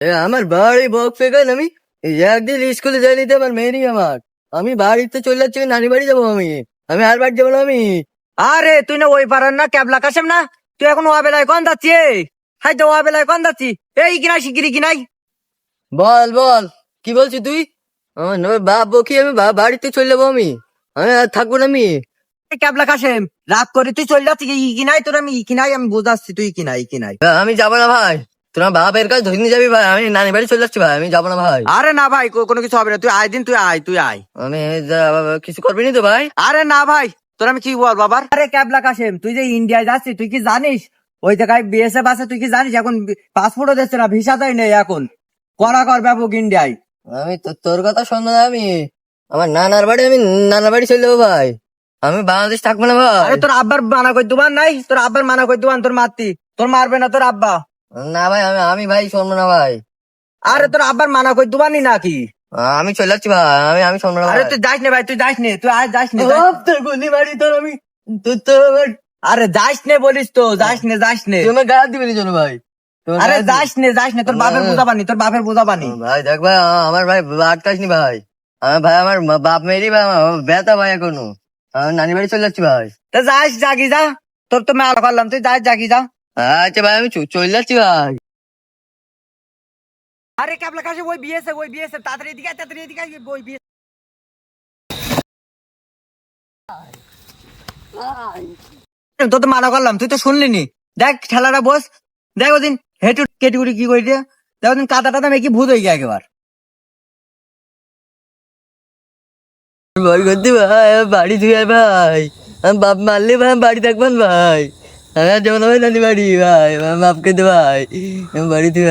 আমার বাড়ি বক পেগান আমি একদিন স্কুলে যাইনি তো আমার মেয়েরই আমি বাড়িতে চলে যাচ্ছি নানি বাড়ি যাবো আমি আর বাড়ি যাবো না আমি। আরে তুই না ওই পারার না ক্যাবলা কাশেম না, তুই এখন ওয়া বেলায় কোন যাচ্ছি? হাই তো ওয়া বেলায় কোন যাচ্ছি? এই কিনাই শিগগিরি কিনাই। বল বল কি বলছিস তুই? আমার বাপ বকি আমি বাড়িতে চলে যাবো আমি আর থাকবো না আমি। ক্যাবলা কাশেম রাত করে তুই চল যাচ্ছি ই কিনাই, তোর আমি ই কিনাই, আমি বুঝাচ্ছি তুই কিনাই কিনাই। আমি যাবো না ভাই, তোর বাপের কাছে ধরে নিয়ে যাবি ভাই, আমি নানি বাড়ি চলে যাচ্ছি ভাই, আমি যাবো না ভাই। আরে না ভাই, কোনো কিছু হবে না, তুই আয় দিন, তুই আয় তুই আয়। আমি কিছু করবি না তো ভাই? আরে না ভাই, তোর আমি কি বল বাবার। আরে ক্যাবলা কাশেম তুই যে ইন্ডিয়ায় যাচ্ছিস তুই কি জানিস ওই জায়গায় বিএসএফ আছে? তুই কি জানিস এখন পাসপোর্টও দিচ্ছে না, ভিসাটাই নেই এখন, করা কর ব্যাপক ইন্ডিয়ায়। আমি তো তোর কথা শুনবো না, আমি আমার নানার বাড়ি চলে যাবো ভাই, আমি বাংলাদেশ থাকবো না ভাই। আরে তোর আব্বার মানা কই দুবান নাই? তোর আব্বার মানা কই দুবান? তোর মারতি, তোর মারবে না তোর আব্বা? না ভাই, আমি ভাই শুনবো না ভাই। আরে তোর আব্বার মানা কই দুবানি নাকি? আমি চলে যাচ্ছি ভাই, আমি শুনবো না আরে ভাই। তুই যাস নে ভাই, তুই যাস নে, তুই আজ যাস নে। তোর গলি বাড়ি তোর আমি আরে যাস নে বলিস তো, যাস নে যাস নে। তুই আমার গায়ে দিবি না জন্য ভাই। আরে যাস নে, তোর বাপের বোঝা পানি, তোর বাপের বোঝা পানি। ভাই দেখ ভাই, আমার ভাই আটকাস নি ভাই, আমার বাপ মেয়েরই ভাই, আমার ব্যথা ভাই এখনো, আমার নানি বাড়ি চলে যাচ্ছি ভাই। তা যাস, জাগি যা, তোর তো মেলা করলাম, তুই যাস জাগি যা। আচ্ছা ভাই, আমি চলে যাচ্ছি ভাই। আরে ক্যাবলা কাছে ওই বিএসএফ তাড়াতাড়ি এদিকে আয়, তাড়াতাড়ি এদিকে আয়, ওই বিএসএফ। তোর তো মানা করলাম, তুই তো শুনলি নি। দেখ ঠেলাটা বস, দেখ ওদিন হেঁটু কেটুকুটি কি করে দিয়ে, দেখ ওদিন কাদা টাদা মেকি ভূত হয়ে গিয়ে একেবার। ভয় করতে ভাই, আমার বাড়ি ধুয়ে আয় ভাই, আমি বাপ মারলে ভাই আমি বাড়ি থাকবেন ভাই, আমি আর যাবো না ভাই নানি বাড়ি ভাই, আমার বাপকে দে ভাই, আমি বাড়ি ধুয়ে